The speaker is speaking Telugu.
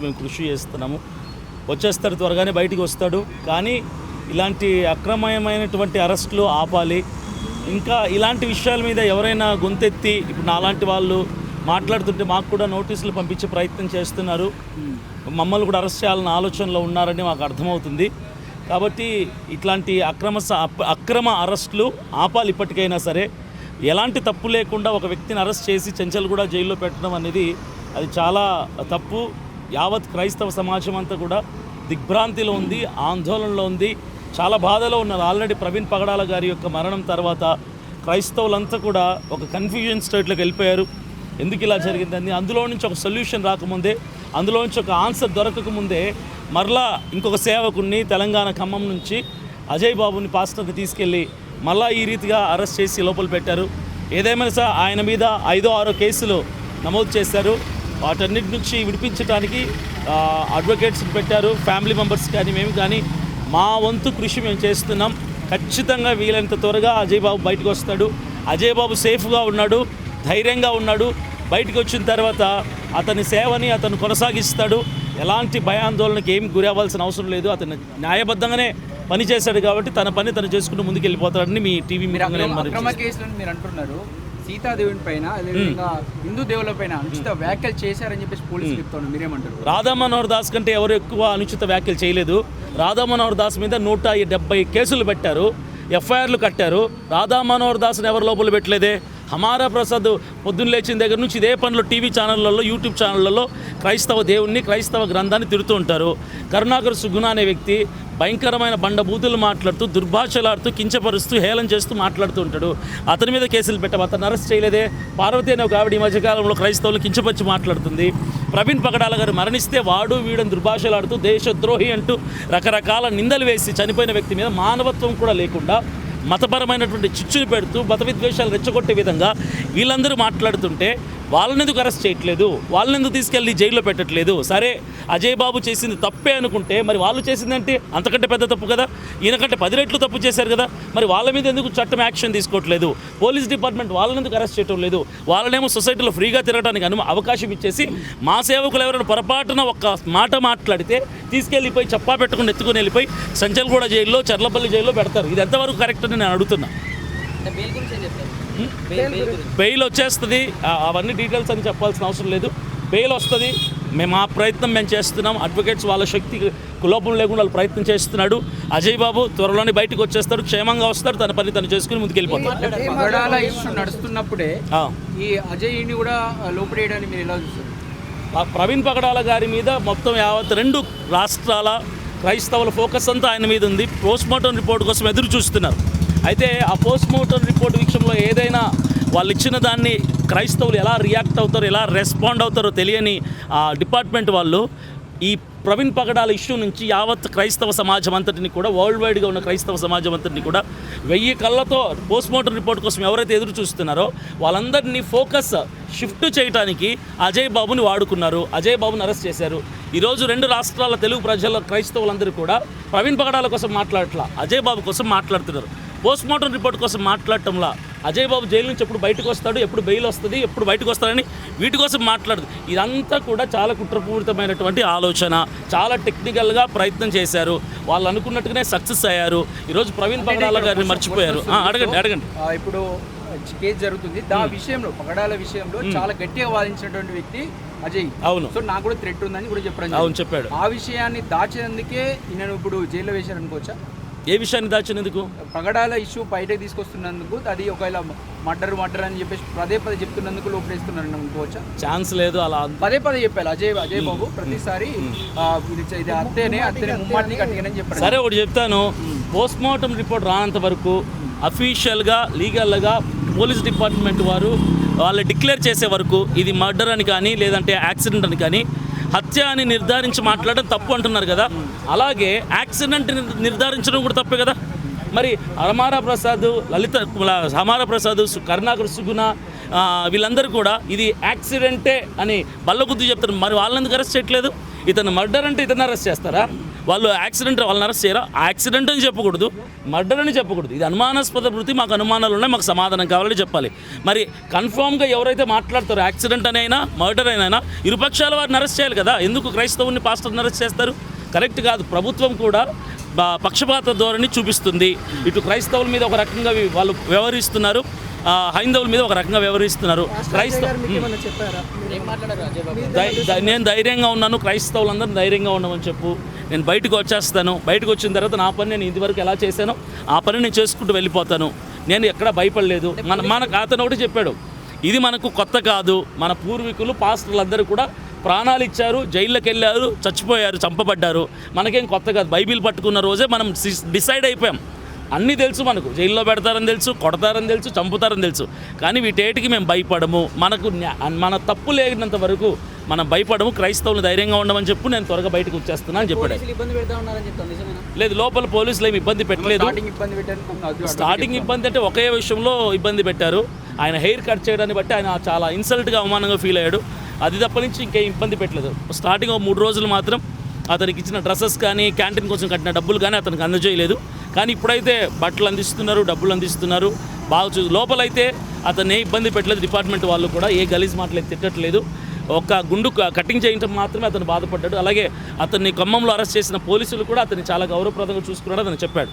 మేము కృషి చేస్తున్నాము. వచ్చేస్తాడు, త్వరగానే బయటికి వస్తాడు. కానీ ఇలాంటి అక్రమమైనటువంటి అరెస్టులు ఆపాలి. ఇంకా ఇలాంటి విషయాల మీద ఎవరైనా గొంతెత్తి ఇప్పుడు నాలాంటి వాళ్ళు మాట్లాడుతుంటే మాకు కూడా నోటీసులు పంపించే ప్రయత్నం చేస్తున్నారు. మమ్మల్ని కూడా అరెస్ట్ చేయాలన్న ఆలోచనలో ఉన్నారని మాకు అర్థమవుతుంది. కాబట్టి ఇట్లాంటి అక్రమ అరెస్టులు ఆపాలి. ఇప్పటికైనా సరే ఎలాంటి తప్పు లేకుండా ఒక వ్యక్తిని అరెస్ట్ చేసి చెంచల్గూడ జైల్లో పెట్టడం అనేది అది చాలా తప్పు. యావత్ క్రైస్తవ సమాజం అంతా కూడా దిగ్భ్రాంతిలో ఉంది, ఆందోళనలో ఉంది, చాలా బాధలో ఉన్నారు. ఆల్రెడీ ప్రవీణ్ పగడాల గారి యొక్క మరణం తర్వాత క్రైస్తవులంతా కూడా ఒక కన్ఫ్యూజన్ స్టేట్లోకి వెళ్ళిపోయారు. ఎందుకు ఇలా జరిగిందని అందులో నుంచి ఒక సొల్యూషన్ రాకముందే, అందులో నుంచి ఒక ఆన్సర్ దొరకకముందే మరలా ఇంకొక సేవకుడిని తెలంగాణ ఖమ్మం నుంచి అజయ్ బాబుని పాస్టర్ని తీసుకెళ్ళి మళ్ళా ఈ రీతిగా అరెస్ట్ చేసి లోపల పెట్టారు. ఏదేమైనా సార్ ఆయన మీద 5-6 కేసులు నమోదు చేశారు. వాటన్నిటి నుంచి విడిపించడానికి అడ్వకేట్స్ని పెట్టారు. ఫ్యామిలీ మెంబర్స్ కానీ మేము కానీ మా వంతు కృషి మేము చేస్తున్నాం. ఖచ్చితంగా వీలైనంత త్వరగా అజయ్ బాబు బయటకు వస్తాడు. అజయ్ బాబు సేఫ్గా ఉన్నాడు, ధైర్యంగా ఉన్నాడు. బయటకు వచ్చిన తర్వాత అతని సేవని అతను కొనసాగిస్తాడు. ఎలాంటి భయాందోళనకి ఏం గురి అవ్వాల్సిన అవసరం లేదు. అతను న్యాయబద్ధంగానే పనిచేశాడు కాబట్టి తన పని తను చేసుకుంటూ ముందుకు వెళ్ళిపోతాడని మీ టీవీ మీరు అంటున్నారు. సీతాదేవుని పైన అదేవిధంగా హిందూ దేవుల పైన అనుచిత వ్యాఖ్యలు చేశారని చెప్పేసి పోలీసులు చెప్తున్నారు. మీరేమంటారు? రాధా మనోహర్ దాస్ కంటే ఎవరు ఎక్కువ అనుచిత వ్యాఖ్యలు చేయలేదు. రాధా మనోహర్ దాస్ మీద 170 కేసులు పెట్టారు, ఎఫ్ఐఆర్లు కట్టారు. రాధా మనోహర్ దాస్ని ఎవరు లోపల పెట్టలేదే. హమారా ప్రసాద్ పొద్దున్న లేచిన దగ్గర నుంచి ఇదే పనులు టీవీ ఛానళ్ళల్లో, యూట్యూబ్ ఛానళ్ళల్లో క్రైస్తవ దేవుణ్ణి, క్రైస్తవ గ్రంథాన్ని తిడుతూ ఉంటారు. కరుణాకర్ సుగుణ అనే వ్యక్తి భయంకరమైన బండబూతులు మాట్లాడుతూ, దుర్భాషలాడుతూ, కించపరుస్తూ, హేళన చేస్తూ మాట్లాడుతూ ఉంటాడు. అతని మీద కేసులు పెట్టాము, అతను అరెస్ట్ చేయలేదే. పార్వతి అనే ఒక ఆవిడ ఈ మధ్యకాలంలో క్రైస్తవులు కించపరిచి మాట్లాడుతుంది. ప్రవీణ్ పగడాల గారు మరణిస్తే వాడు వీడని దుర్భాషలాడుతూ, దేశద్రోహి అంటూ రకరకాల నిందలు వేసి చనిపోయిన వ్యక్తి మీద మానవత్వం కూడా లేకుండా మతపరమైనటువంటి చిచ్చులు పెడుతూ మత విద్వేషాలు రెచ్చగొట్టే విధంగా వీళ్ళందరూ మాట్లాడుతుంటే వాళ్ళని ఎందుకు అరెస్ట్ చేయట్లేదు, వాళ్ళని ఎందుకు తీసుకెళ్ళి జైల్లో పెట్టట్లేదు? సరే అజయ్ బాబు చేసింది తప్పే అనుకుంటే మరి వాళ్ళు చేసిందంటే అంతకంటే పెద్ద తప్పు కదా. ఈయనకంటే 10 రెట్లు తప్పు చేశారు కదా. మరి వాళ్ళ మీద ఎందుకు చట్టం యాక్షన్ తీసుకోవట్లేదు? పోలీస్ డిపార్ట్మెంట్ వాళ్ళని ఎందుకు అరెస్ట్ చేయడం లేదు? వాళ్ళనేమో సొసైటీలో ఫ్రీగా తిరగడానికి అవకాశం ఇచ్చేసి మా సేవకులు ఎవరైనా పొరపాటున ఒక్క మాట మాట్లాడితే తీసుకెళ్ళిపోయి చప్పా పెట్టుకుని ఎత్తుకుని వెళ్ళిపోయి సంచల్గూడ జైల్లో, చర్లపల్లి జైల్లో పెడతారు. ఇది ఎంతవరకు కరెక్ట్ అని నేను అడుగుతున్నా. బెయిల్ వచ్చేస్తుంది. అవన్నీ డీటెయిల్స్ అని చెప్పాల్సిన అవసరం లేదు. బెయిల్ వస్తుంది. మేము ఆ ప్రయత్నం మేము చేస్తున్నాం. అడ్వకేట్స్ వాళ్ళ శక్తి లోపం లేకుండా వాళ్ళు ప్రయత్నం చేస్తున్నాడు. అజయ్ బాబు త్వరలోనే బయటకు వచ్చేస్తాడు, క్షేమంగా వస్తాడు, తన పని తను చేసుకుని ముందుకెళ్ళిపోతాడు. పగడాల ఇష్యూ నడుస్తున్నప్పుడే ఈ అజయ్ని కూడా లోపడేయడానికి మీరు ఎలా చూస్తారు? ప్రవీణ్ పగడాల గారి మీద మొత్తం యావత్ 2 రాష్ట్రాల క్రైస్తవుల ఫోకస్ అంతా ఆయన మీద ఉంది. పోస్ట్మార్టం రిపోర్ట్ కోసం ఎదురు చూస్తున్నారు. అయితే ఆ పోస్ట్మార్టం రిపోర్ట్ విషయంలో ఏదైనా వాళ్ళు ఇచ్చిన దాన్ని క్రైస్తవులు ఎలా రియాక్ట్ అవుతారో, ఎలా రెస్పాండ్ అవుతారో తెలియని ఆ డిపార్ట్మెంట్ వాళ్ళు ఈ ప్రవీణ్ పగడాల ఇష్యూ నుంచి యావత్ క్రైస్తవ సమాజం అంతటిని కూడా, వరల్డ్ వైడ్గా ఉన్న క్రైస్తవ సమాజం అంతటిని కూడా 1000 కళ్ళతో పోస్ట్మార్టం రిపోర్ట్ కోసం ఎవరైతే ఎదురు చూస్తున్నారో వాళ్ళందరినీ ఫోకస్ షిఫ్ట్ చేయడానికి అజయ్ బాబుని వాడుకున్నారు. అజయ్ బాబుని అరెస్ట్ చేశారు. ఈరోజు 2 రాష్ట్రాల తెలుగు ప్రజల క్రైస్తవులందరూ కూడా ప్రవీణ్ పగడాల కోసం మాట్లాడట్లా, అజయ్ బాబు కోసం మాట్లాడుతున్నారు. పోస్ట్మార్టం రిపోర్ట్ కోసం మాట్లాడటంలా అజయ్ బాబు జైలు నుంచి ఎప్పుడు బయటకు వస్తాడు, ఎప్పుడు బెయిల్ వస్తుంది, ఎప్పుడు బయటకు వస్తాడని వీటి కోసం మాట్లాడదు. ఇదంతా కూడా చాలా కుట్రపూరితమైనటువంటి ఆలోచన. చాలా టెక్నికల్గా ప్రయత్నం చేశారు. వాళ్ళు అనుకున్నట్టుగానే సక్సెస్ అయ్యారు. ఈరోజు ప్రవీణ్ పగడాల గారిని మర్చిపోయారు. అడగండి. ఇప్పుడు కేసు జరుగుతుంది. విషయంలో పగడాల విషయంలో చాలా గట్టిగా వాదించినటువంటి వ్యక్తి అజయ్. అవును. సో నాకు కూడా థ్రెట్ ఉందని కూడా చెప్పారు. అవును, చెప్పాడు. ఆ విషయాన్ని దాచేందుకే ఈయన ఇప్పుడు జైల్లో వేశారనుకోవచ్చా? ఏ విషయాన్ని దాచినందుకు? పగడాల ఇష్యూ బయటకు తీసుకొస్తున్నందుకు, అది ఒకవేళ మర్డర్ అని చెప్పేసి పదే చెప్తున్నందుకు లోపలేస్తున్నారు అనుకోవచ్చా? ఛాన్స్ లేదు. అలా పదే చెప్పాలి అజయ్ బాబు ప్రతిసారి ఇది అత్తేనే ముమ్మాటిని కట్టిగానని చెప్పారు. సరే ఒకటి చెప్తాను. పోస్ట్మార్టం రిపోర్ట్ రానంత వరకు అఫీషియల్గా, లీగల్గా పోలీస్ డిపార్ట్మెంట్ వారు వాళ్ళు డిక్లేర్ చేసే వరకు ఇది మర్డర్ అని కానీ లేదంటే యాక్సిడెంట్ అని కానీ హత్య అని నిర్ధారించి మాట్లాడడం తప్పు అంటున్నారు కదా. అలాగే యాక్సిడెంట్ నిర్ధారించడం కూడా తప్పే కదా. మరి హమారా ప్రసాద్, హమారా ప్రసాద్, కరుణాకర్ సుగుణ వీళ్ళందరూ కూడా ఇది యాక్సిడెంటే అని బల్లగుద్దు చెప్తారు. మరి వాళ్ళని ఎందుకు అరెస్ట్ చేయట్లేదు? ఇతను మర్డర్ అంటే ఇతను అరెస్ట్ చేస్తారా? వాళ్ళు యాక్సిడెంట్ వాళ్ళని అరెస్ట్ చేయరా? యాక్సిడెంట్ అని చెప్పకూడదు, మర్డర్ అని చెప్పకూడదు. ఇది అనుమానాస్పద వృత్తి, మాకు అనుమానాలు ఉన్నాయి, మాకు సమాధానం కావాలని చెప్పాలి. మరి కన్ఫామ్గా ఎవరైతే మాట్లాడతారో యాక్సిడెంట్ అయినా మర్డర్ అయినా ఇరుపక్షాల వారిని అరెస్ట్ చేయాలి కదా. ఎందుకు క్రైస్తవుని పాస్టర్ని అరెస్ట్ చేస్తారు? కరెక్ట్ కాదు. ప్రభుత్వం కూడా పక్షపాత ధోరణి చూపిస్తుంది. ఇటు క్రైస్తవుల మీద ఒక రకంగా వాళ్ళు వ్యవహరిస్తున్నారు, హైందవుల మీద ఒక రకంగా వ్యవహరిస్తున్నారు. నేను ధైర్యంగా ఉన్నాను, క్రైస్తవులందరూ ధైర్యంగా ఉన్నామని చెప్పు. నేను బయటకు వచ్చేస్తాను. బయటకు వచ్చిన తర్వాత నా పని నేను ఇంతవరకు ఎలా చేశానో ఆ పని నేను చేసుకుంటూ వెళ్ళిపోతాను. నేను ఎక్కడ భయపడలేదు. మనకు అతను ఒకటి చెప్పాడు, ఇది మనకు కొత్త కాదు. మన పూర్వీకులు పాస్టర్లందరూ కూడా ప్రాణాలు ఇచ్చారు, జైల్లోకి వెళ్ళారు, చచ్చిపోయారు, చంపబడ్డారు. మనకేం కొత్త కాదు. బైబిల్ పట్టుకున్న రోజే మనం డిసైడ్ అయిపోయాం. అన్నీ తెలుసు మనకు. జైల్లో పెడతారని తెలుసు, కొడతారని తెలుసు, చంపుతారని తెలుసు. కానీ వీటేటికి మేము భయపడము. మన తప్పు లేనంత వరకు మనం భయపడము. క్రైస్తవులు ధైర్యంగా ఉండమని చెప్పు. నేను త్వరగా బయటకు వచ్చేస్తున్నా అని చెప్పాడు. లేదు, లోపల పోలీసులు ఏమి ఇబ్బంది పెట్టలేదు. స్టార్టింగ్ ఇబ్బంది అంటే ఒకే విషయంలో ఇబ్బంది పెట్టారు. ఆయన హెయిర్ కట్ చేయడాన్ని బట్టి ఆయన చాలా ఇన్సల్ట్గా అవమానంగా ఫీల్ అయ్యాడు. అది తప్ప నుంచి ఇంకేం ఇబ్బంది పెట్టలేదు. స్టార్టింగ్ 3 రోజులు మాత్రం అతనికి ఇచ్చిన డ్రెస్సెస్ కానీ క్యాంటీన్ కోసం కట్టిన డబ్బులు కానీ అతనికి అందజేయలేదు. కానీ ఇప్పుడైతే బట్టలు అందిస్తున్నారు, డబ్బులు అందిస్తున్నారు. బాగా లోపలైతే అతన్ని ఇబ్బంది పెట్టలేదు. డిపార్ట్మెంట్ వాళ్ళు కూడా ఏ గలీజ్ మాటలు తిట్టట్లేదు. ఒక గుండు కటింగ్ చేయడం మాత్రమే అతను బాధపడ్డాడు. అలాగే అతన్ని ఖమ్మంలో అరెస్ట్ చేసిన పోలీసులు కూడా అతన్ని చాలా గౌరవప్రదంగా చూసుకున్నాడు అతను చెప్పాడు.